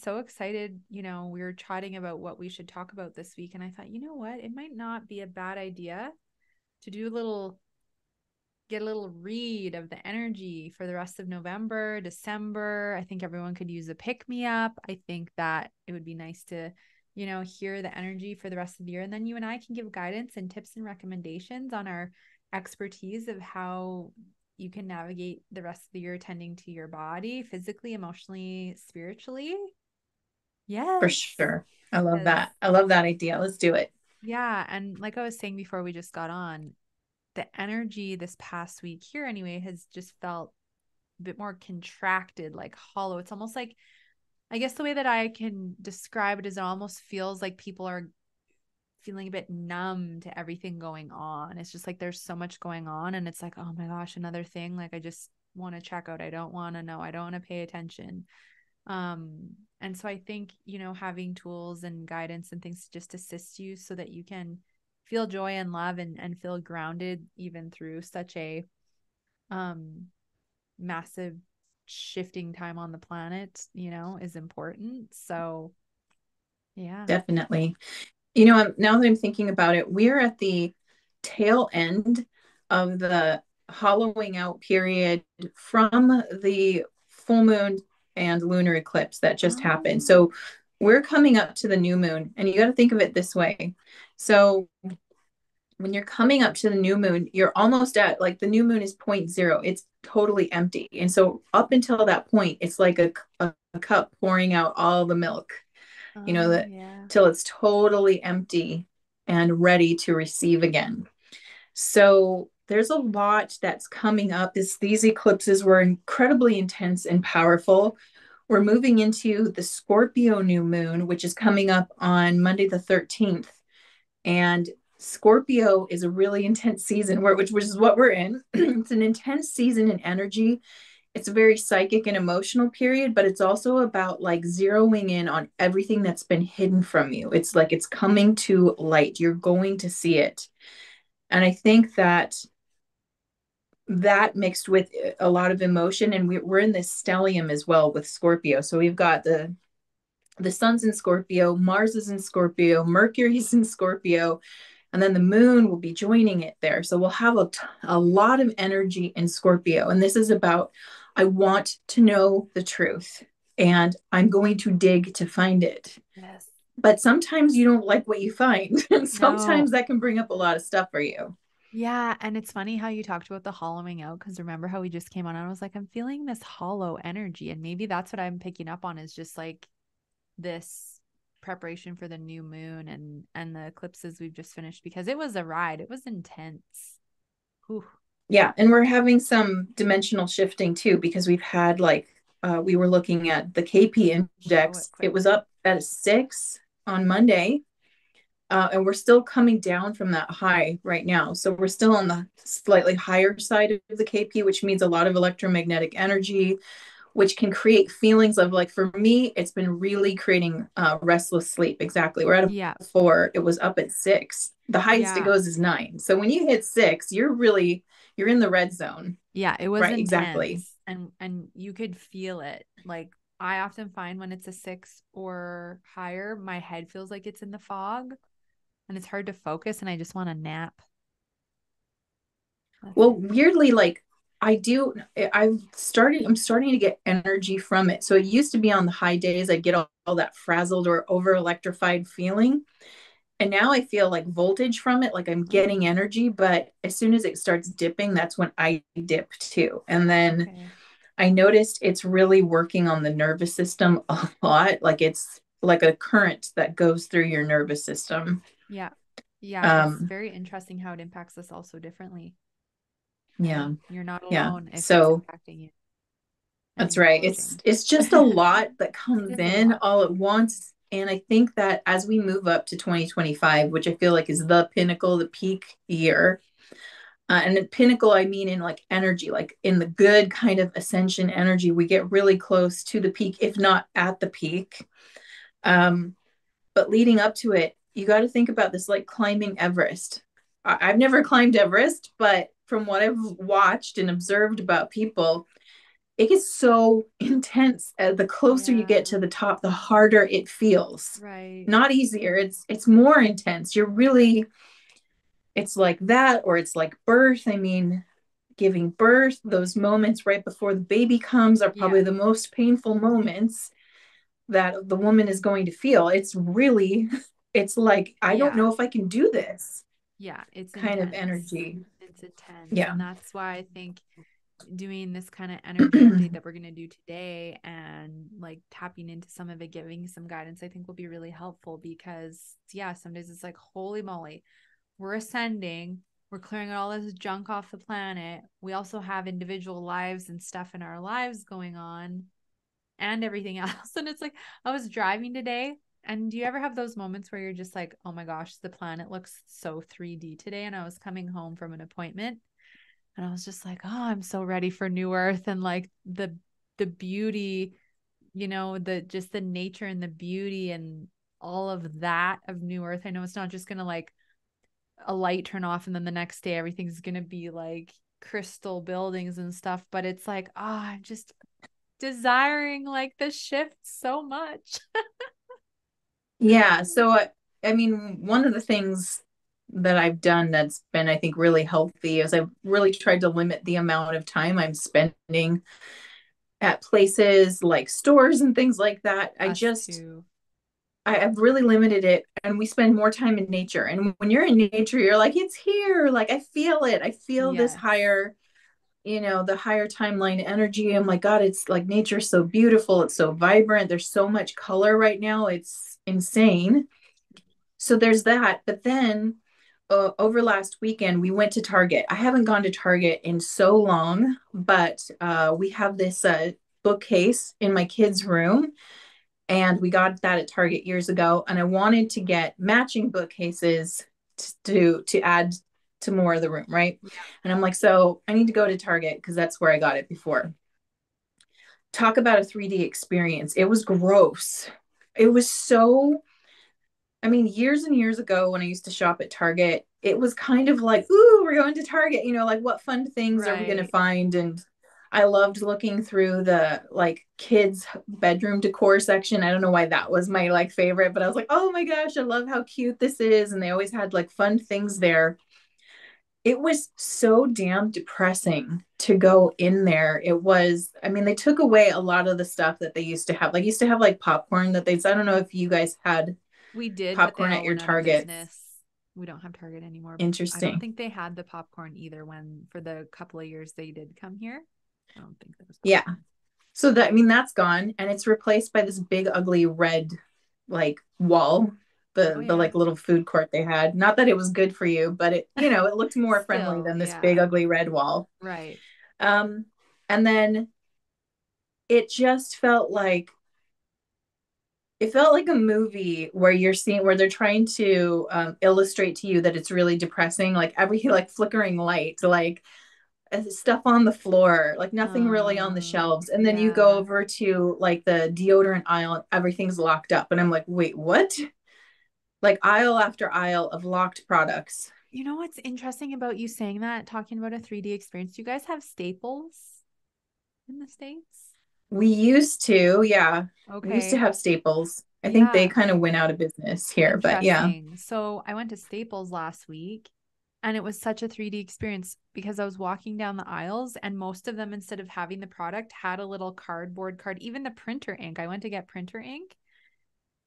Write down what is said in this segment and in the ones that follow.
so excited. You know, we were chatting about what we should talk about this week. And I thought, you know what? It might not be a bad idea to do get a little read of the energy for the rest of November, December. I think everyone could use a pick me up. I think that it would be nice to, you know, hear the energy for the rest of the year. And then you and I can give guidance and tips and recommendations on our expertise of how you can navigate the rest of the year tending to your body, physically, emotionally, spiritually. For Yes. sure. I love 'Cause, that. I love that idea. Let's do it. yeah. And like I was saying before we just got on, the energy this past week here anyway has just felt a bit more contracted, like hollow. It's almost like, I guess the way that I can describe it is it almost feels like people are feeling a bit numb to everything going on. It's just like there's so much going on and it's like, oh my gosh, another thing. Like I just want to check out. I don't want to know. I don't want to pay attention. And so I think, you know, having tools and guidance and things to just assist you so that you can feel joy and love and feel grounded even through such a um massive shifting time on the planet, you know, is important. So yeah. Definitely. You know, now that I'm thinking about it, we're at the tail end of the hollowing out period from the full moon and lunar eclipse that just happened. Um, So we're coming up to the new moon, and you got to think of it this way. So when you're coming up to the new moon, you're almost at like the new moon is point zero. It's totally empty. And so up until that point, it's like a cup pouring out all the milk, you know, that yeah. till it's totally empty and ready to receive again. So there's a lot that's coming up. These eclipses were incredibly intense and powerful. We're moving into the Scorpio new moon, which is coming up on Monday the 13th. And Scorpio is a really intense season, which is what we're in. It's an intense season in energy. It's a very psychic and emotional period, but it's also about like zeroing in on everything that's been hidden from you. It's like it's coming to light. You're going to see it. And I think that that mixed with a lot of emotion, and we're in this stellium as well with Scorpio. So we've got the sun's in Scorpio, Mars is in Scorpio, Mercury's in Scorpio, and then the moon will be joining it there. So we'll have a lot of energy in Scorpio. And this is about, I want to know the truth and I'm going to dig to find it. Yes. But sometimes you don't like what you find. And No. sometimes that can bring up a lot of stuff for you. Yeah. And it's funny how you talked about the hollowing out because remember how we just came on and I was like, I'm feeling this hollow energy. And maybe that's what I'm picking up on is just like this preparation for the new moon and the eclipses we've just finished because it was a ride. It was intense. Whew. Yeah. And we're having some dimensional shifting too, because we've had like, we were looking at the KP Show it index. It quick. was up at a 6 on Monday. And we're still coming down from that high right now. So we're still on the slightly higher side of the KP, which means a lot of electromagnetic energy, which can create feelings of like, for me, it's been really creating restless sleep. Exactly. We're at Yeah. a 4. It was up at 6. The highest it Yeah. goes is 9. So when you hit 6, you're in the red zone. Yeah, it was Right. Exactly. intense and you could feel it. Like I often find when it's a 6 or higher, my head feels like it's in the fog and it's hard to focus and I just want to nap. That's Well, it. weirdly, like I'm starting to get energy from it. So it used to be on the high days, I'd get all that frazzled or over electrified feeling. And now I feel like voltage from it, like I'm Oh, getting energy. But as soon as it starts dipping, that's when I dip too. And then okay. I noticed it's really working on the nervous system a lot. Like it's like a current that goes through your nervous system. Yeah. Yeah, it's Um, very interesting how it impacts us all so differently. yeah. And you're not Yeah. alone if it's So impacting you and that's you're right. watching. It's just a lot that It comes is a in lot. all at once. And I think that as we move up to 2025, which I feel like is the pinnacle, the peak year, and the pinnacle, I mean, in like energy, like in the good kind of ascension energy, we get really close to the peak, if not at the peak. Um, but leading up to it, you got to think about this like climbing Everest. I've never climbed Everest, but from what I've watched and observed about people, it gets so intense. The closer you Yeah. get to the top, the harder it feels. Right. Not easier. It's more intense. You're really, it's like that, or it's like birth. I mean, giving birth, those moments right before the baby comes are probably Yeah. the most painful moments that the woman is going to feel. It's really, it's like, I don't Yeah. know if I can do this Yeah. It's kind of intense. energy. It's intense. Yeah. And that's why I think doing this kind of energy update that we're going to do today and like tapping into some of it, giving some guidance, I think will be really helpful because, yeah, some days it's like, holy moly, we're ascending, we're clearing all this junk off the planet. We also have individual lives and stuff in our lives going on and everything else. And it's like, I was driving today. And do you ever have those moments where you're just like, oh my gosh, the planet looks so 3D today? And I was coming home from an appointment and I was just like, oh, I'm so ready for new earth and like the beauty, the just the nature and the beauty and all of that of new earth. I know it's not just gonna like a light turn off and then the next day everything's gonna be like crystal buildings and stuff, but it's like, oh, I'm just desiring like the shift so much. Yeah. So, I mean, one of the things that I've done that's been, I think, really healthy is I've really tried to limit the amount of time I'm spending at places like stores and things like that. Us too. I've really limited it, and we spend more time in nature. And when you're in nature, you're like, it's here. Like, I feel it. I feel this Yes. higher, the higher timeline energy. I'm like, God, it's like nature's so beautiful. It's so vibrant. There's so much color right now. It's insane. So there's that. But then over last weekend, we went to Target. I haven't gone to Target in so long, but we have this bookcase in my kids' room, and we got that at Target years ago. And I wanted to get matching bookcases to add to more of the room, right? Yeah. And I'm like, so I need to go to Target because that's where I got it before. Talk about a 3D experience. It was gross. It was so, I mean, years and years ago when I used to shop at Target, it was kind of like, ooh, we're going to Target, like what fun things are we going to Right. find? And I loved looking through the like kids' bedroom decor section. I don't know why that was my like favorite, but I was like, oh my gosh, I love how cute this is. And they always had like fun things there. It was so damn depressing to go in there. It was, I mean, they took away a lot of the stuff that they used to have. Like used to have like popcorn that I don't know if you guys had We did, but they popcorn at all your went out of Target. business. We don't have Target anymore. I don't Interesting. think they had the popcorn either when for the couple of years they did come here. I don't think there was Yeah. popcorn. So that, I mean, that's gone and it's replaced by this big ugly red like wall, Oh the yeah. like little food court they had. Not that it was good for you, but it looked more friendly Still, than this big yeah. ugly red wall. Right. Um and then it just felt like a movie where you're seeing where they're trying to illustrate to you that it's really depressing, like every like flickering light, like stuff on the floor, like nothing really on the shelves. And then you go Yeah. over to like the deodorant aisle, and everything's locked up. And I'm like, wait, what? Like aisle after aisle of locked products. You know what's interesting about you saying that, talking about a 3D experience? Do you guys have Staples in the States? We used to, yeah, we used to Okay. have Staples. I think they Yeah. kind of went out of business here, but yeah. Interesting. So I went to Staples last week and it was such a 3D experience because I was walking down the aisles and most of them, instead of having the product, had a little cardboard card, even the printer ink. I went to get printer ink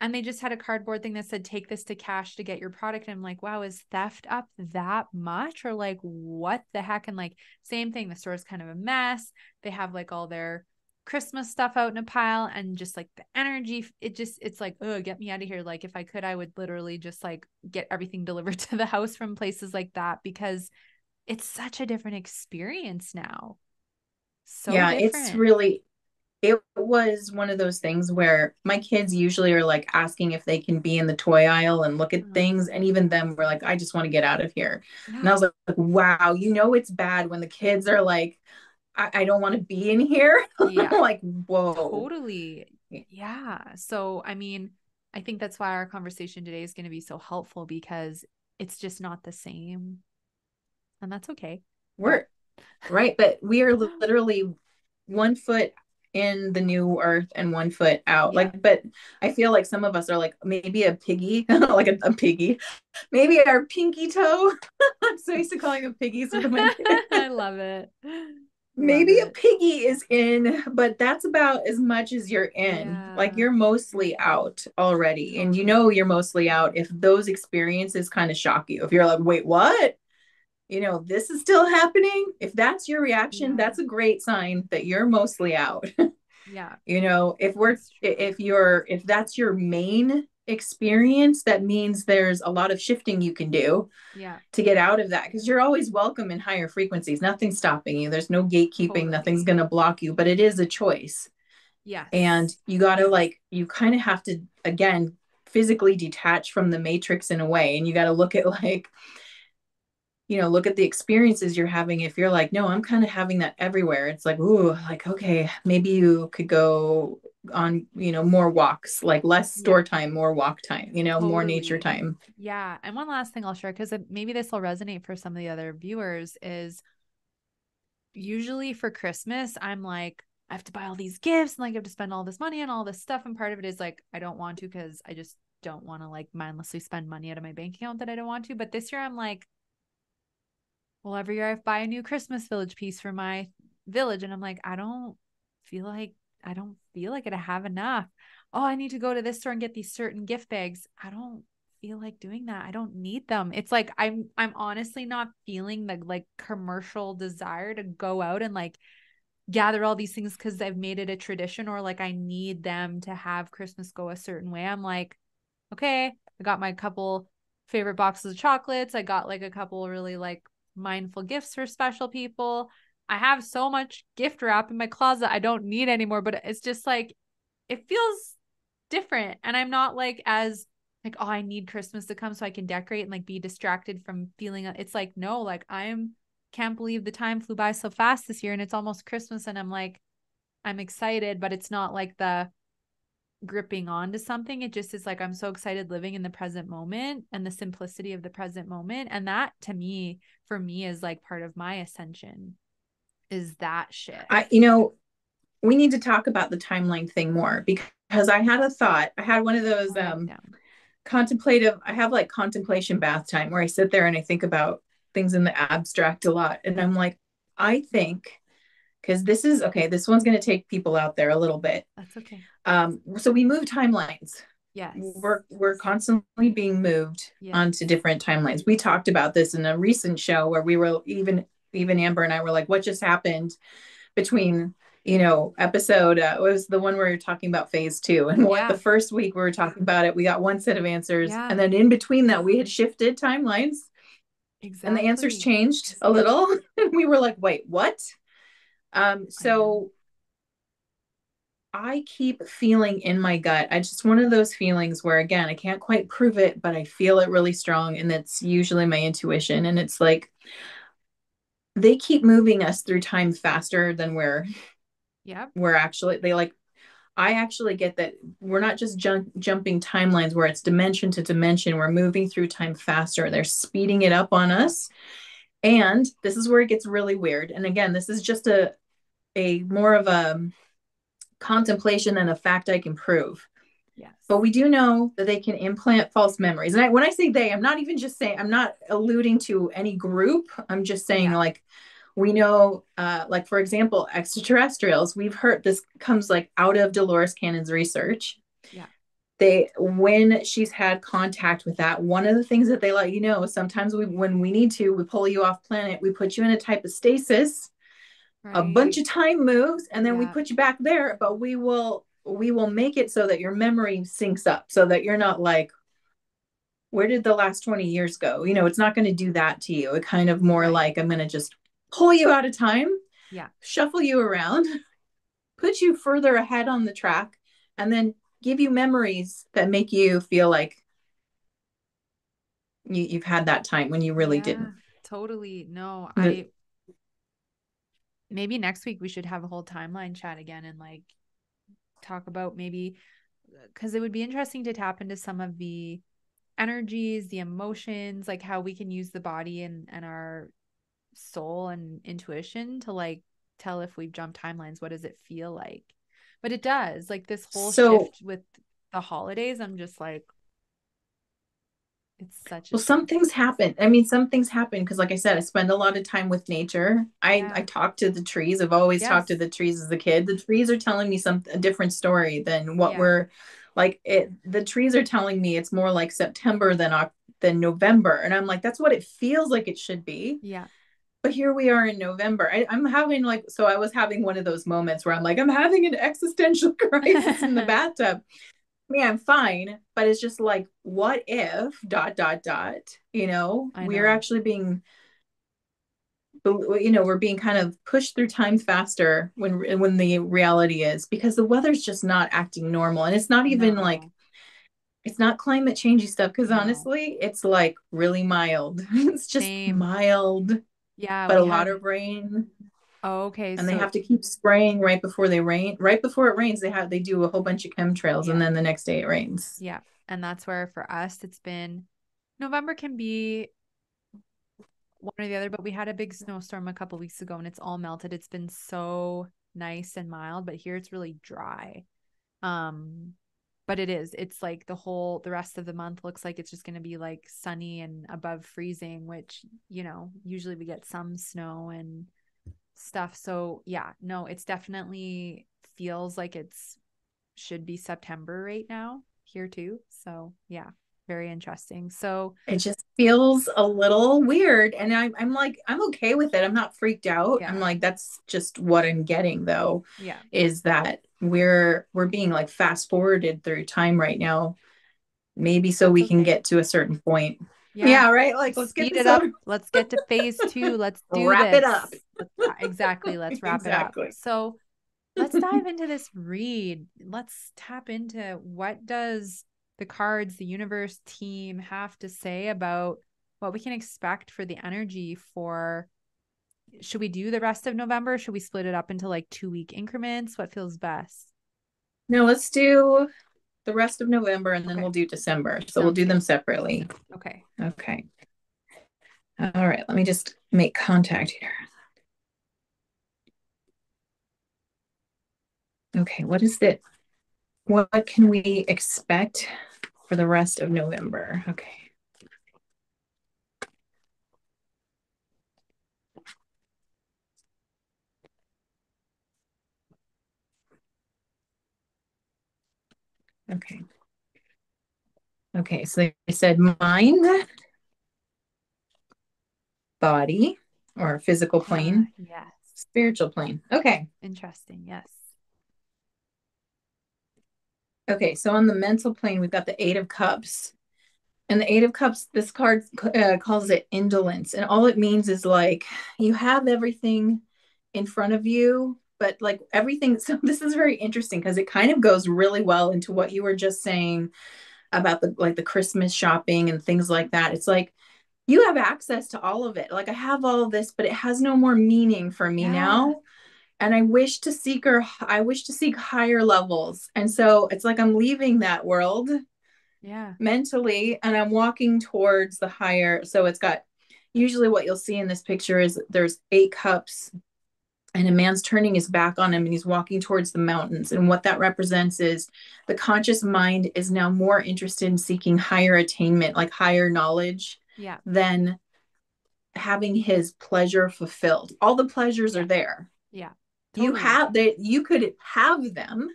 and they just had a cardboard thing that said, take this to cash to get your product. And I'm like, wow, is theft up that much? Or like, what the heck? And like, same thing. The store is kind of a mess. They have like all their Christmas stuff out in a pile and just like the energy, it's like, oh, get me out of here. Like, if I could, I would literally just like get everything delivered to the house from places like that because it's such a different experience now. So Yeah, it's different. really, it was one of those things where my kids usually are like asking if they can be in the toy aisle and look at things. And even them were like, I just want to get out of here. And Yeah. I was like, wow, it's bad when the kids are like, I don't want to be in here. Yeah. I'm like, whoa. Totally. Yeah. So, I mean, I think that's why our conversation today is going to be so helpful because it's just not the same. And that's okay. But We're right. But we are literally one foot in the new earth and one foot out. Yeah. Like, but I feel like some of us are like maybe a piggy, like a piggy, maybe our pinky toe. I'm so used to calling them piggies with my kids. I love it. Love Maybe a it. piggy is in, but that's about as much as you're in. Like Yeah, you're mostly out already. And you know totally. you're mostly out if those experiences kind of shock you. If you're like, wait, what? This is still happening. If that's your reaction, Yeah. that's a great sign that you're mostly out. Yeah, If that's true. if that's your main experience, that means there's a lot of shifting you can do Yeah, to get out of that, because you're always welcome in higher frequencies. Nothing's stopping you. There's no gatekeeping, nothing's totally. going to block you, but it is a choice. And Yes. you got to you kind of have to, again, physically detach from the matrix in a way. And you got to look at look at the experiences you're having. If you're like, no, I'm kind of having that everywhere. It's like, ooh, like, okay, maybe you could go on, more walks, like less Yeah, store time, more walk time, more nature totally. time. Yeah. And one last thing I'll share, because maybe this will resonate for some of the other viewers, is usually for Christmas, I'm like, I have to buy all these gifts and like I have to spend all this money on all this stuff. And part of it is like, I don't want to because I just don't want to like mindlessly spend money out of my bank account that I don't want to. But this year I'm like, well, every year I buy a new Christmas village piece for my village. And I'm like, feel like, I don't feel like I have enough. Oh, I need to go to this store and get these certain gift bags. I don't feel like doing that. I don't need them. It's like, I'm honestly not feeling the like commercial desire to go out and like gather all these things because I've made it a tradition or like I need them to have Christmas go a certain way. I'm like, okay, I got my couple favorite boxes of chocolates. I got like a couple really like mindful gifts for special people. I have so much gift wrap in my closet I don't need anymore, but it's just like it feels different. And I'm not like as like, oh, I need Christmas to come so I can decorate and like be distracted from feeling it's like, no, like I'm can't believe the time flew by so fast this year and it's almost Christmas and I'm like, I'm excited, but it's not like the gripping on to something. It just is like I'm so excited living in the present moment and the simplicity of the present moment. And that to me, for me, is like part of my ascension is that shift. I, we need to talk about the timeline thing more, because I had a thought. I had one of those I'll write it down. contemplative, I have like contemplation bath time where I sit there and I think about things in the abstract a lot. And I'm like, I think, because this is okay, this one's going to take people out there a little bit. That's okay. So we move timelines. Yes. We're constantly being moved Yes. onto different timelines. We talked about this in a recent show where we were even Amber and I were like, what just happened between episode it was the one where you're talking about phase two, and what the Yeah. first week we were talking about it, we got one set of answers, Yeah. and then in between that we had shifted timelines and the answers Exactly. changed a little. And we were like, wait, what? I know. So I keep feeling in my gut, I just one of those feelings where, again, I can't quite prove it, but I feel it really strong, and it's usually my intuition, and it's like they keep moving us through time faster than Yep. we're actually, they like, I actually get that we're not just jumping timelines where it's dimension to dimension. We're moving through time faster. They're speeding it up on Yep. us. And this is where it gets really weird. And again, this is just a more of a contemplation than a fact I can prove. But Yes. we do know that they can implant false memories. And when I say they, I'm not even just saying, I'm not alluding to any group. I'm just saying, Yeah. like, we know, like, for example, extraterrestrials, we've heard this comes like out of Dolores Cannon's research. Yeah. When she's had contact with that, one of the things that they let you know, sometimes when we need to, we pull you off planet, we put you in a type of stasis, a bunch Right. of time moves, and then we Yeah. put you back there, but we will make it so that your memory syncs up, so that you're not like, where did the last 20 years go? It's not going to do that to you. It kind of more Right. like, I'm going to just pull you out of time, Yeah. shuffle you around, put you further ahead on the track, and then give you memories that make you feel like you've had that time when you really Yeah. didn't. Totally. No, The- I maybe next week we should have a whole timeline chat again and like talk about maybe because it would be interesting to tap into some of the energies, the emotions, like how we can use the body and our soul and intuition to like tell if we've jumped timelines. What does it feel like? But it does. Like this whole So, shift with the holidays, I'm just like, it's such a well, some shift. things happen. I mean, some things happen because, like I said, I spend a lot of time with nature. I Yeah. talk to the trees. I've always talked to Yes. the trees as a kid. The trees are telling me a different story than what Yeah. we're like. The trees are telling me it's more like September than November, and I'm like, that's what it feels like it should be. Yeah. But here we are in November. I'm having like, so I was having one of those moments where I'm like, I'm having an existential crisis in the bathtub. I mean, I'm fine, but it's just like, what if dot dot dot, I we're know. actually being, we're being kind of pushed through time faster when the reality is because the weather's just not acting normal. And it's not even like, No. it's not climate changey stuff because No. honestly, it's like really mild. It's just Same. mild, Yeah, but we a lot had of rain. okay, And they so have to keep spraying right before they rain. Right before it rains, they do a whole bunch of chemtrails, and yeah. then the next day it rains. Yeah. And that's where for us it's been November can be one or the other, but we had a big snowstorm a couple weeks ago and it's all melted. It's been so nice and mild, but here it's really dry. Um, but it's like the rest of the month looks like it's just going to be like sunny and above freezing, which, usually we get some snow and stuff. So yeah, no, it's definitely feels like it's should be September right now here too. So yeah, very interesting. So It just feels a little weird, and I'm like, I'm okay with it. I'm not freaked out. I'm yeah, like, that's just what I'm getting though, yeah, is that we're being like fast forwarded through time right now, maybe so that's we can okay. get to a certain point. Yeah. Yeah, right. Like, let's get Speed it this up. over, Let's get to phase 2. Let's do wrap it this. up. Exactly. Let's wrap it up. Exactly. So let's dive into this read. Let's tap into what does the cards, the universe team have to say about what we can expect for the energy for should we do the rest of November? Should we split it up into like 2-week increments? What feels best? No, let's do the rest of November and then Okay. we'll do December. So we'll Sounds do good. them separately. Okay. Okay. All right. Let me just make contact here. Okay. What is it? What can we expect for the rest of November? Okay. Okay. Okay. So they said mind, body, or physical plane, Yes. spiritual plane. Okay. Interesting. Yes. Okay. So on the mental plane, we've got the Eight of Cups. And the Eight of Cups, this card calls it indolence. And all it means is like you have everything in front of you, but like everything. So this is very interesting because it kind of goes really well into what you were just saying about the Christmas shopping and things like that. It's like you have access to all of it. Like I have all of this, but it has no more meaning for me Yeah. now. And I wish to seek higher levels. And so it's like I'm leaving that world Yeah. mentally and I'm walking towards the higher. So it's got usually what you'll see in this picture is there's 8 cups and a man's turning his back on him and he's walking towards the mountains. And what that represents is the conscious mind is now more interested in seeking higher attainment, like higher knowledge, Yeah. than having his pleasure fulfilled. All the pleasures are Yeah. there. Yeah. Totally. You could have them,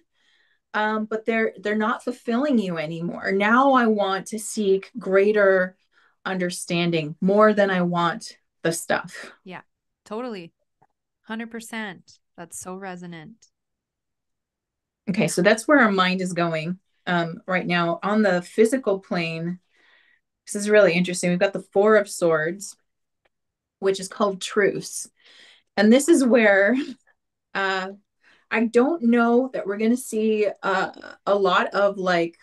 but they're not fulfilling you anymore. Now I want to seek greater understanding more than I want the stuff. Yeah. Totally. 100%. That's so resonant. Okay, so that's where our mind is going right now. On the physical plane, this is really interesting. We've got the Four of Swords, which is called truce. And this is where uh, I don't know that we're going to see a lot of like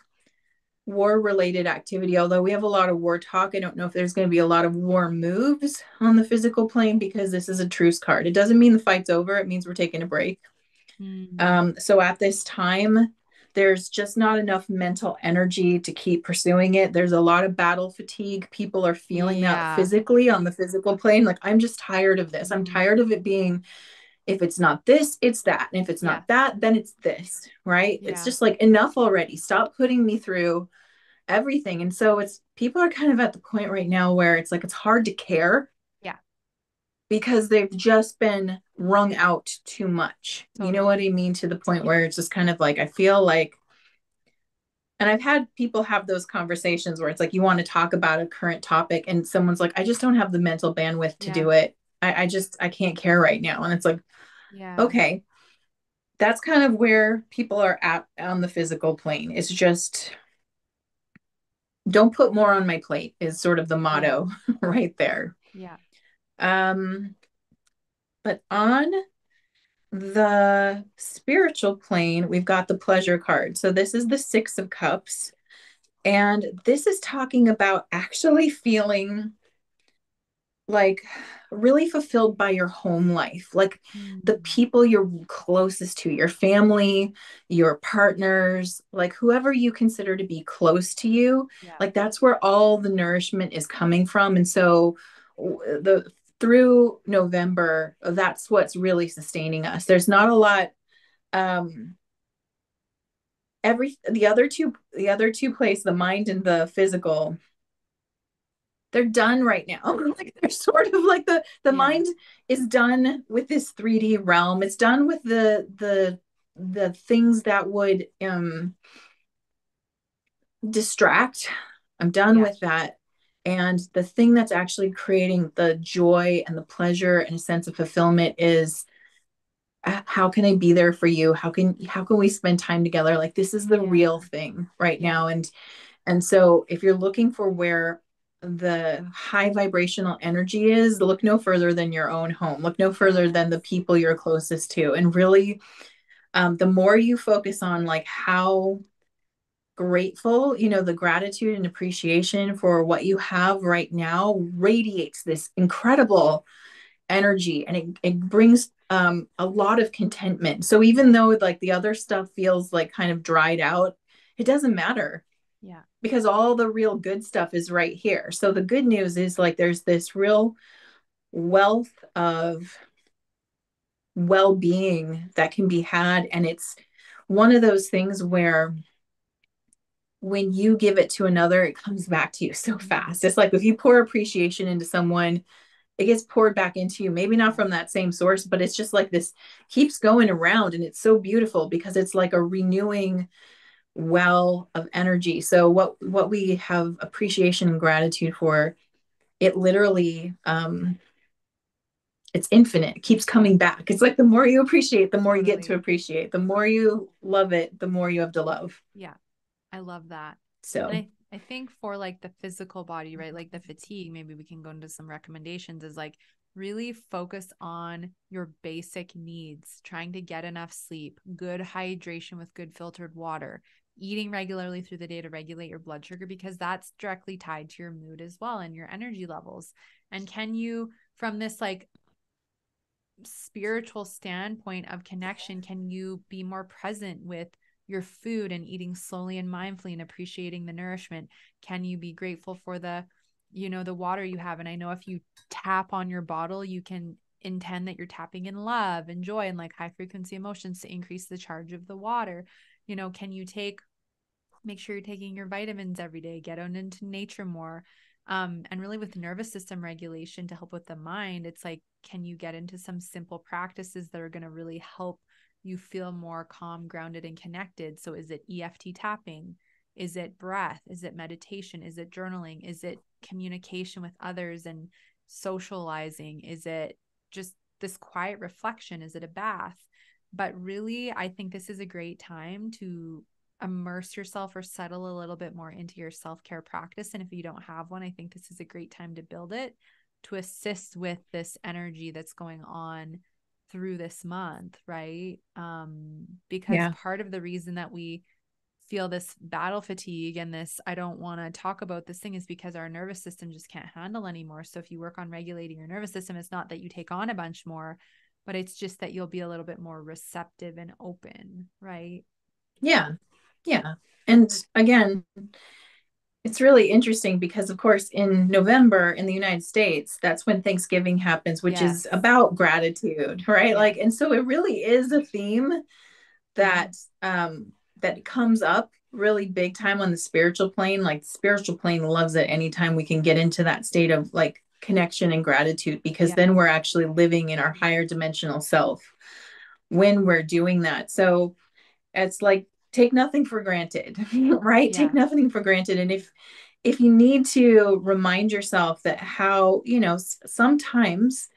war related activity, although we have a lot of war talk. I don't know if there's going to be a lot of war moves on the physical plane because this is a truce card. It doesn't mean the fight's over, it means we're taking a break. Mm. So at this time, there's just not enough mental energy to keep pursuing it. There's a lot of battle fatigue. People are feeling that Yeah. physically on the physical plane. Like, I'm just tired of this. I'm Mm. tired of it being If it's not this, it's that. And if it's Yeah. not that, then it's this, right? It's Yeah. just like enough already. Stop putting me through everything. And so it's people are kind of at the point right now where it's like it's hard to care Yeah. because they've just been wrung out too much. You know what Totally. I mean? To the point where it's just kind of like I feel like, and I've had people have those conversations where it's like you want to talk about a current topic and someone's like, I just don't have the mental bandwidth to Yeah. do it. I can't care right now. And it's like, Yeah. okay, that's kind of where people are at on the physical plane. It's just don't put more on my plate is sort of the Yeah. motto right there. Yeah. Um, but on the spiritual plane, we've got the pleasure card. So this is the Six of Cups. And this is talking about actually feeling like really fulfilled by your home life, like the Mm. people you're closest to, your family, your partners, like whoever you consider to be close to you, Yeah. like that's where all the nourishment is coming from. And so the through November, that's what's really sustaining us. There's not a lot every the other two place, the mind and the physical, they're done right now. Like they're sort of like the Yeah. mind is done with this 3D realm. It's done with the things that would distract. I'm done Yeah. with that. And the thing that's actually creating the joy and the pleasure and a sense of fulfillment is how can I be there for you? How can we spend time together? Like this is the real Yeah. thing right Yeah. now. And so if you're looking for where the high vibrational energy is, look no further than your own home. Look no further than the Yes. people you're closest to. And really, the more you focus on like how grateful, the gratitude and appreciation for what you have right now radiates this incredible energy and it brings a lot of contentment. So even Yeah. though like the other stuff feels like kind of dried out, it doesn't matter Yeah. because all the real good stuff is right here. So the good news is like there's this real wealth of well-being that can be had, and it's one of those things where when you give it to another it comes back to you so Mm. fast. It's like if you pour appreciation into someone, it gets poured back into you, maybe not Yeah. from that same source, but it's just like this keeps going around, and it's so beautiful because it's like a renewing well of energy. So what we have appreciation and gratitude for, it literally it's infinite. It keeps Yeah. coming back. It's like the more you appreciate, the more you get to Totally. appreciate. The more you love it, the more you have to love. Yeah. I love that. And So I think for like the physical body, right? Like the fatigue, maybe we can go into some recommendations is like really focus on your basic needs, trying to get enough sleep, good hydration with good filtered water, eating regularly through the day to regulate your blood sugar, because that's directly tied to your mood as well and your energy levels. And can you, from this like spiritual standpoint of connection, can you be more present with your food and eating slowly and mindfully and appreciating the nourishment? Can you be grateful for the water you have? And I know if you tap on your bottle, you can intend that you're tapping in love and joy and like high frequency emotions to increase the charge of the water. Can you make sure you're taking your vitamins every day, get out into nature more. And really with nervous system regulation to help with the mind, it's like, can you get into some simple practices that are going to really help you feel more calm, grounded, and connected? So is it EFT tapping? Is it breath? Is it meditation? Is it journaling? Is it communication with others and socializing? Is it just this quiet reflection? Is it a bath? But really, I think this is a great time to immerse yourself or settle a little bit more into your self-care practice. And if you don't have one, I think this is a great time to build it to assist with this energy that's going on through this month, right? Because yeah. part of the reason that we feel this battle fatigue and this I don't want to talk about this thing is because our nervous system just can't handle anymore. So if you work on regulating your nervous system, it's not that you take on a bunch more, but it's just that you'll be a little bit more receptive and open, right? Yeah. Yeah. And again, it's really interesting because, of course, in November in the United States, that's when Thanksgiving happens, which is Yes. about gratitude, right? Like, Yes. and so it really is a theme Hmm. that that comes up really big time on the spiritual plane. Like, the spiritual plane loves it anytime we can get into that state of like connection and gratitude, because Yeah. then we're actually living in our higher dimensional self when we're doing that. So it's like, take nothing for granted, right? Take Yeah. nothing for granted. And if you need to remind yourself that how, sometimes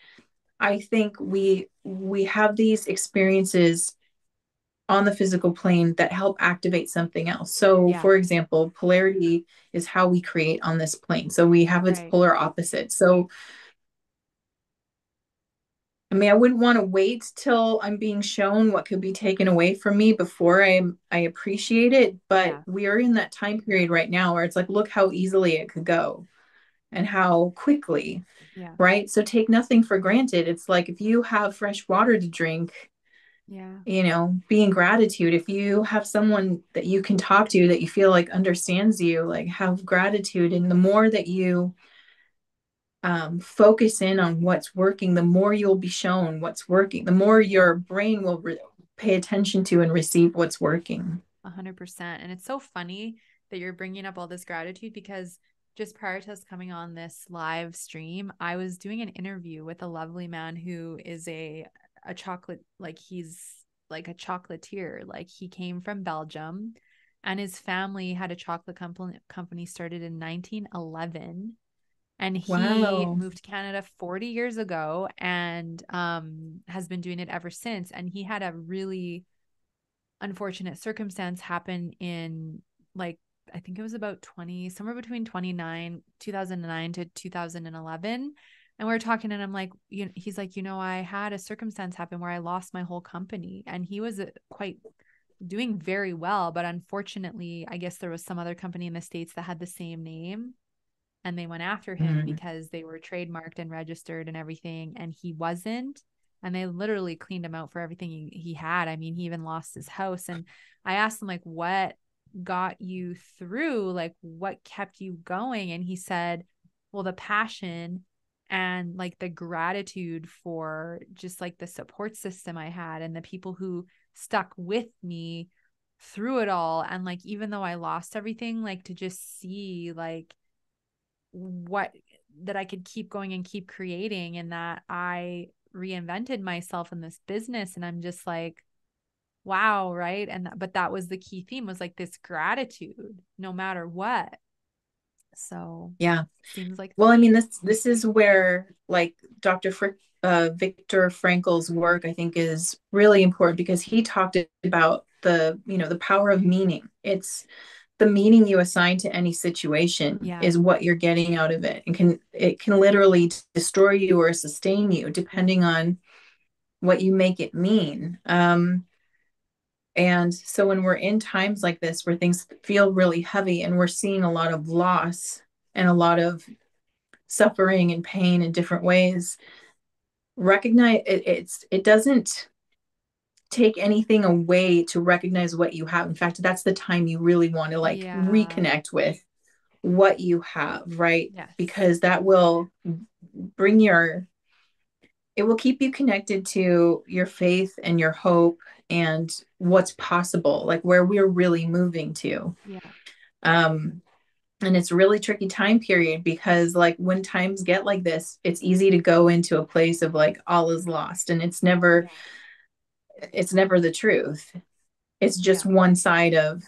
I think we have these experiences on the physical plane that help activate something else. So, Yeah. for example, polarity is how we create on this plane. So we have its Right. polar opposite. So, I mean, I wouldn't want to wait till I'm being shown what could be taken away from me before I appreciate it. But Yeah. we are in that time period right now where it's like, look how easily it could go and how quickly, Yeah. right? So take nothing for granted. It's like, if you have fresh water to drink, Yeah. be in gratitude. If you have someone that you can talk to that you feel like understands you, like, have gratitude. And the more that you focus in on what's working, the more you'll be shown what's working, the more Yeah. your brain will pay attention to and receive what's working. 100%. And it's so funny that you're bringing up all this gratitude because just prior to us coming on this live stream, I was doing an interview with a lovely man who is a chocolate, like he's like a chocolatier. Like he came from Belgium and his family had a chocolate company started in 1911, and he Wow. moved to Canada 40 years ago and has been doing it ever since. And he had a really unfortunate circumstance happen in, like, I think it was about 20, somewhere between 2009 to 2011. And we were talking and I'm like, he's like, I had a circumstance happen where I lost my whole company, and he was quite doing very well. But unfortunately, I guess there was some other company in the States that had the same name, and they went after him Mm. because they were trademarked and registered and everything, and he wasn't. And they literally cleaned him out for everything he had. I mean, he even lost his house. And I asked him, like, what got you through? Like, what kept you going? And he said, well, the passion and like the gratitude for just like the support system I had and the people who stuck with me through it all. And like, even though I lost everything, like to just see like what that I could keep going and keep creating, and that I reinvented myself in this business. And I'm just like, wow, right? But that was the key theme, was like this gratitude no matter what. So Yeah. seems like the Well, I mean, theme. this is where, like, Viktor Frankl's work, I think, is really important, because he talked about the power of meaning. It's the meaning you assign to any situation Yeah. is what you're getting out of it, and it can literally destroy you or sustain you Yeah. depending on what you make it mean. And so when we're in times like this where things feel really heavy and we're seeing a lot of loss and a lot of suffering and pain in different ways, recognize it doesn't take anything away to recognize what you have. In fact, that's the time you really want to like Yeah. reconnect with what you have, right? Yes. Because that will bring your it will keep you connected to your faith and your hope and what's possible, like where we're really moving to. Yeah. um and it's a really tricky time period, because like when times get like this, it's easy to go into a place of like all is lost, and Yeah. it's never the truth. It's just Yeah. one side of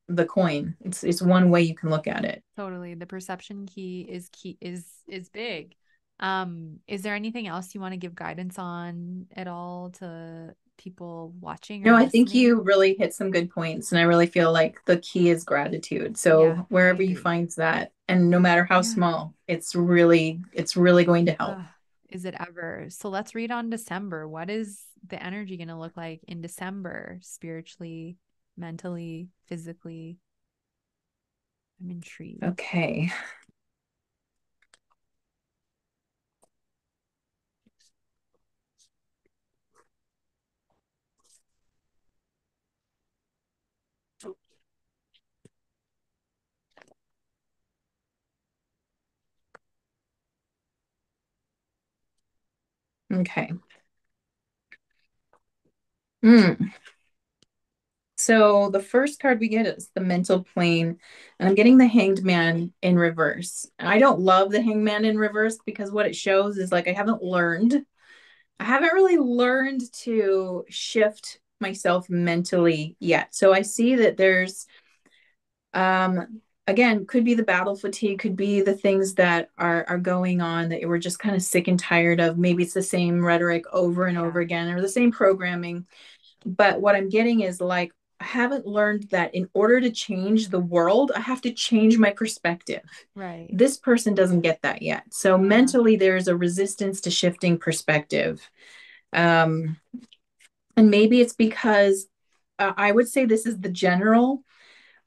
the coin. It's one way you can look at it. Totally. The perception key is big. Is there anything else you want to give guidance on at all to people watching or No, I think listening? you really hit some good points, and I really feel like the key is gratitude. Yeah, So I wherever you agree. find that, and no matter how Yeah. small, it's really going to help. Uh, is it ever? So let's read on December. What is the energy going to look like in December, spiritually, mentally, physically? I'm intrigued. Okay. Okay. Mm. So the first card we get is the mental plane, and I'm getting the Hanged Man in reverse. And I don't love the Hanged Man in reverse because what it shows is like I haven't really learned to shift myself mentally yet. So I see that there's again, could be the battle fatigue, could be the things that are going on that we're just kind of sick and tired of. Maybe it's the same rhetoric over and over Yeah. again or the same programming. But what I'm getting is like, I haven't learned that in order to change the world, I have to change my perspective. Right. This person doesn't get that yet. So Yeah. mentally, there's a resistance to shifting perspective. Um, and maybe it's because I would say this is the general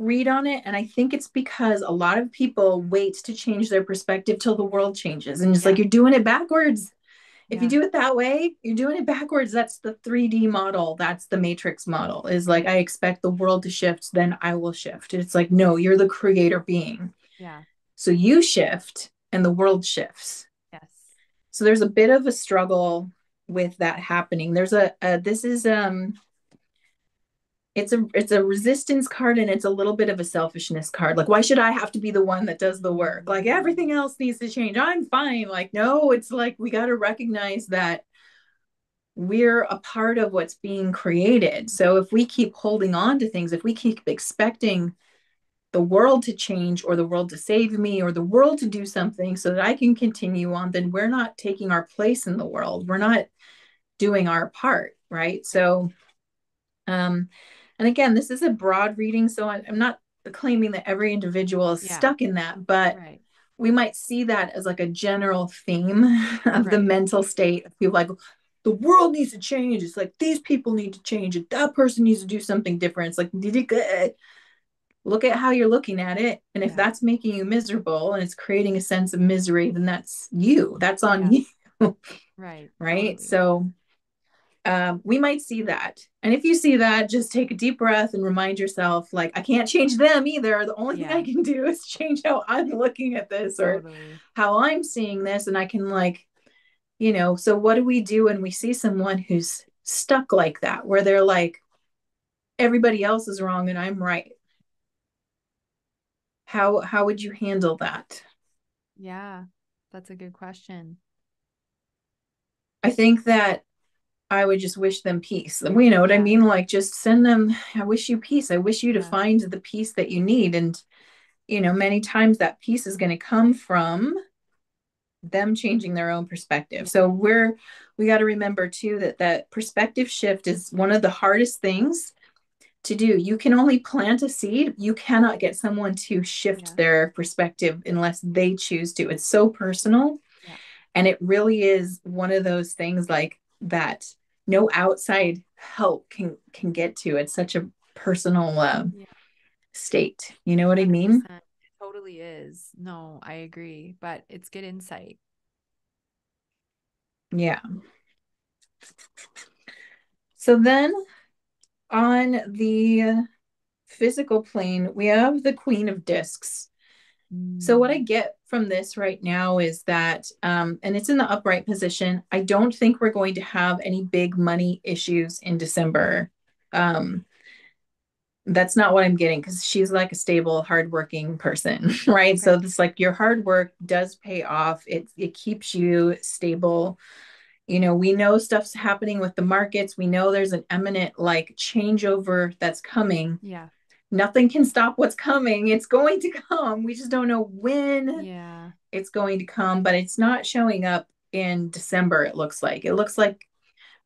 read on it. And I think it's because a lot of people wait to change their perspective till the world changes. And it's like, Yeah. you're doing it backwards. If you Yeah. do it that way, you're doing it backwards. That's the 3D model. That's the matrix model is like, I Right. expect the world to shift, then I will shift. It's like, no, you're the creator being. Yeah. So you shift and the world shifts. Yes. So there's a bit of a struggle with that happening. There's this is it's a resistance card and it's a little bit of a selfishness card. Like, why should I have to be the one that does the work? Like, everything Mm. else needs to change. I'm fine. Like, no, it's like we got to recognize that we're a part of what's being created. So if we keep holding on to things, if we keep expecting the world to change or the world to save me or the world to do something so that I can continue on, then we're not taking our place in the world. We're not doing our part, right? Yeah. So and again, this is a broad reading, so I'm not claiming that every individual is Yeah. stuck in that, but Right. we might see that as like a general theme of the Right. mental state of people like, the world needs to change. It's like these people need to change it. That person needs to do something different. It's like, look at how you're looking at it. And if Yeah. that's making you miserable and it's creating a sense of misery, then that's you. That's on Yeah. you. Right. Right. Totally. So we might see that. And if you see that, just take a deep breath and remind yourself, like, I can't change them either. The only thing I Yeah. can do is change how I'm looking at this or Totally. how I'm seeing this. And I can, like, so what do we do when we see someone who's stuck like that, where they're like, everybody else is wrong and I'm right? How would you handle that? Yeah. That's a good question. I think that I would just wish them peace. You know what I Yeah. mean? Like, just send them, I wish you peace. I wish you to Yeah. find the peace that you need. And many times that peace is going to come from them changing their own perspective. Yeah. So we got to remember too that perspective shift is one of the hardest things to do. You can only plant a seed. You cannot get someone to shift Yeah. their perspective unless they choose to. It's so personal. Yeah. And it really is one of those things like that no outside help can get to. It's such a personal Yeah. state. You know what I mean? 100%. It totally is. No, I agree, but it's good insight. Yeah. So then on the physical plane, we have the Queen of Discs. So what I Mm. get from this right now is that, and it's in the upright position. I don't think we're going to have any big money issues in December. Um, that's not what I'm getting because she's like a stable, hardworking person, right? Okay. So this like your hard work does pay off. It keeps you stable. We know stuff's happening with the markets. We know there's an imminent like changeover that's coming. Yeah. Nothing can stop what's coming. It's going to come. We just don't know when Yeah. it's going to come, but it's not showing up in December, it looks like. It looks like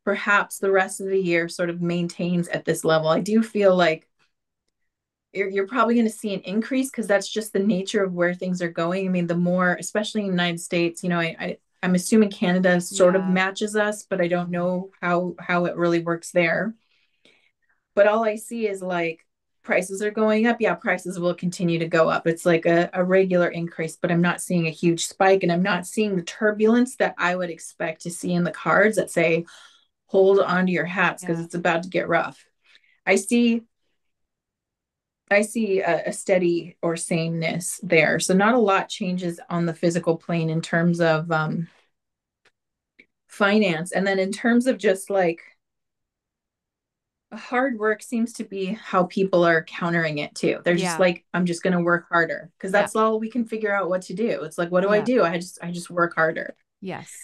perhaps the rest of the year sort of maintains at this level. I do feel like you're probably going to see an increase because that's just the nature of where things are going. I mean, the more, especially in the United States, I'm assuming Canada sort of Yeah. matches us, but I don't Mhm. know how it really works there. But all I see is like prices are going up. Yeah, prices will continue to go up. It's like a regular increase, but I'm not seeing a huge spike and I'm not seeing the turbulence that I would expect to see in the cards that say, hold on to your hats because Yeah. it's about to get rough. I see I see a steady or sameness there. So not a lot changes on the physical plane in terms of finance. And then in terms of just like hard work seems to be how people are countering it too. They're just Yeah. like, I'm just going to work harder because Yeah. that's all we can figure out what to do. It's like, what do I Yeah. do? I just work harder. Yes.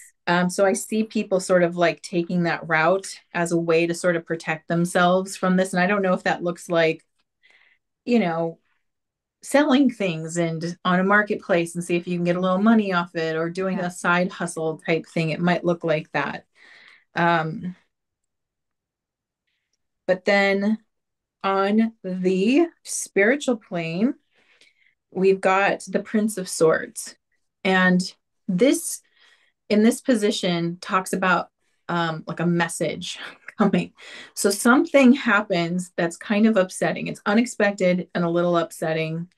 So I see people sort of like taking that route as a way to sort of protect themselves from this. And I don't know if that looks like, you know, selling things and on a marketplace and see if you can get a little money off it, or doing Yeah. a side hustle type thing. It might look like that. Um, but then on the spiritual plane, we've got the Prince of Swords. And this, in this position, talks about like a message coming. So something happens that's kind of upsetting. It's unexpected and a little upsetting.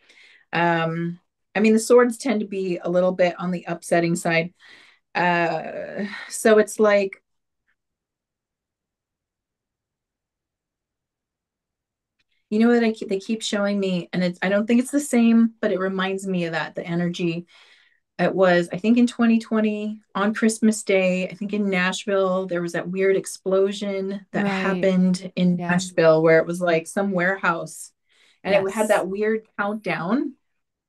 Um, I mean, the swords tend to be a little bit on the upsetting side. So it's like, you know what they keep showing me, and it's I don't think it's the same, but it reminds me of that the energy. It was, I think, in 2020 on Christmas Day. I think in Nashville there was that weird explosion that Right. happened in Yeah. Nashville where it was like some warehouse, and it had Yes. that weird countdown